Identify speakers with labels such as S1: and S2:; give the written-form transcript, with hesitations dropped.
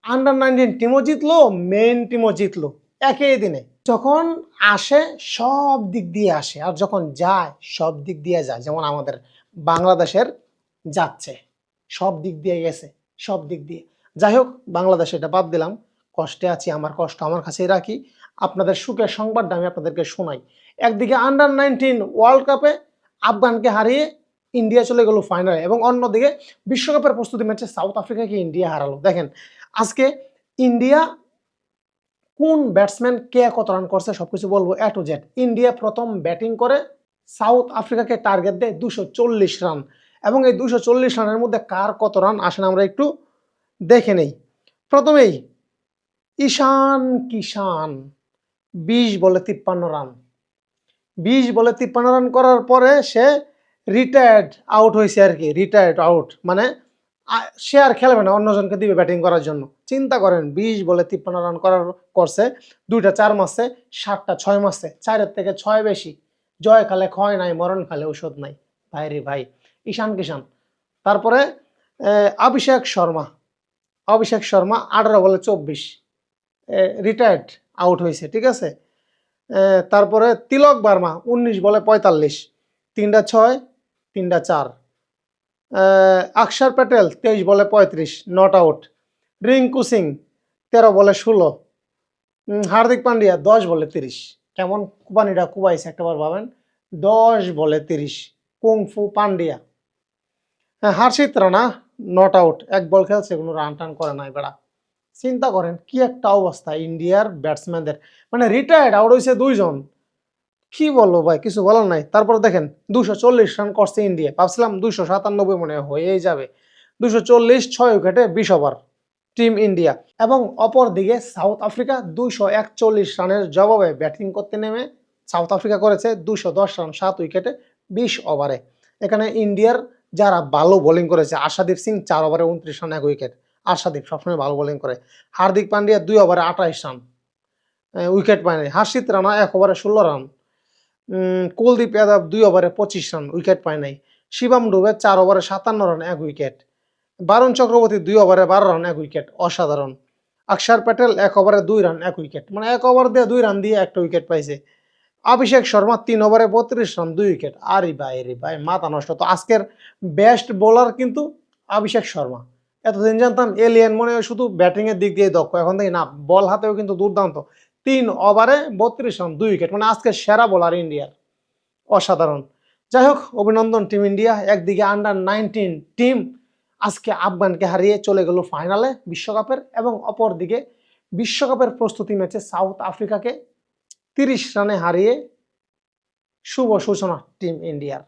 S1: Under 19 টিমও জিতলো, main টিমও জিতলো একই দিনে। যখন আসে সব দিক দিয়ে আসে, আর যখন যায় সব দিক দিয়ে যায়। যেমন আমাদের বাংলাদেশের যাচ্ছে, সব দিক দিয়ে গেছে, সব দিক দিয়ে। যাই হোক, বাংলাদেশ এটা বাদ দিলাম, কষ্টে আছি, আমার কষ্ট আমার কাছেই রাখি। আপনাদের সুখের সংবাদটা আমি আপনাদেরকে শোনাই। একদিকে আন্ডার 19 ওয়ার্ল্ড কাপে আফগানকে হারিয়ে ইন্ডিয়া চলে গেল ফাইনালে, এবং অন্যদিকে বিশ্বকাপের প্রস্তুতি ম্যাচে সাউথ আফ্রিকাকে ইন্ডিয়া হারালো। দেখেন আজকে ইন্ডিয়া কোন ব্যাটসম্যান কে কত রান করছে সবকিছু বলবো এ টু জেড। ইন্ডিয়া প্রথম ব্যাটিং করে সাউথ আফ্রিকাকে টার্গেট দেয় 240 রান, এবং এই 240 রানের মধ্যে কার কত রান আসেন আমরা একটু দেখে নেই। প্রথমেই ঈশান কিষান 20 বলে 53 রান, 20 বলে 53 রান করার পরে সে রিটায়ার্ড আউট হয়েছে আর কি। রিটায়ার্ড আউট মানে সে আর খেলবে না, অন্যজনকে দিবে ব্যাটিং করার জন্য। চিন্তা করেন 20 বলে 53 রান করছে, 2টা 4 মাসে, 7টা 6 মাসে, 4-এর থেকে 6 বেশি। জয় খালে ক্ষয় নাই, মরণ খালে ঔষধ নাই। ভাই রে ভাই, ঈশান কিষান। তারপরে অভিষেক শর্মা, 18 বলে 24 রিটায়ার্ড আউট হয়েছে, ঠিক আছে। তারপরে তিলক বার্মা 19 বলে 45, 3টা 6, 3টা 4। অক্ষর প্যাটেল 23 বলে 35, নট আউট। রিঙ্কু সিং 13 বলে 16। হার্দিক পান্ডিয়া 10 বলে 30। কেমন কুবানিটা কুবাইছে একটাবার ভাবেন, 10 বলে 30। Kung fu Pandya. Harshit Rana not out, 1 বল খেলছে, কোনো রান টান করে নাই বেড়া। চিন্তা করেন কি একটা অবস্থা ইন্ডিয়ার ব্যাটসম্যানদের, মানে রিটায়ার্ড আউট হয়েছে 2 জন। কি বলবো ভাই, কিছু বলার নাই। তারপর দেখেন 240 রান করছে ইন্ডিয়া, ভাবছিলাম 297 মনে হয়েই যাবে। 240, 6 উইকেটে 20 ওভার টিম ইন্ডিয়া। এবং অপর দিকে সাউথ আফ্রিকা 241 রানের জবাবে ব্যাটিং করতে নেমে সাউথ আফ্রিকা করেছে 210 রান 7 উইকেটে 20 ওভারে। এখানে ইন্ডিয়ার যারা ভালো বোলিং করেছে, আশাদীপ সিং 4 ওভারে 29 রান 1 উইকেট। আশাদীপ সবসময় ভালো বোলিং করে। হার্দিক পান্ডিয়া 2 ওভারে 28 রান, উইকেট পায়নি। হার্ষিত রানা 1 ওভারে 16 রান। কুলদীপ যাদব 2 ওভারে 25 রান, উইকেট পায় নাই। শিবম ডুবে 4 ওভারে 57 রান 1 উইকেট। বারুণ চক্রবর্তী 2 ওভারে 12 রান 1 উইকেট, অসাধারণ। অক্ষর প্যাটেল 1 ওভারে 2 রান 1 উইকেট, মানে 1 ওভার দিয়ে 2 রান দিয়ে একটা উইকেট পাইছে। অভিষেক শর্মা 3 ওভারে 32 রান 2 উইকেট। আরে ভাই মাথা নষ্ট। তো আজকের বেস্ট বোলার কিন্তু অভিষেক শর্মা। এতদিন জানতাম এলিয়েন, মনে হয় শুধু ব্যাটিং এর দিক দিয়ে দক্ষ, এখন দেখি না, বল হাতেও কিন্তু দুর্দান্ত। 3 ওভারে 32 রান 2 উইকেট, মানে আজকে সেরা বোলার ইন্ডিয়ার, অসাধারণ। যাই হোক, অভিনন্দন টিম ইন্ডিয়া। একদিকে আন্ডার 19 টিম আজকে আফগানকে হারিয়ে চলে গেল ফাইনালে বিশ্বকাপের, এবং অপর দিকে বিশ্বকাপের প্রস্তুতি ম্যাচে সাউথ আফ্রিকাকে 30 রানে হারিয়ে শুভ সূচনা টিম ইন্ডিয়ার।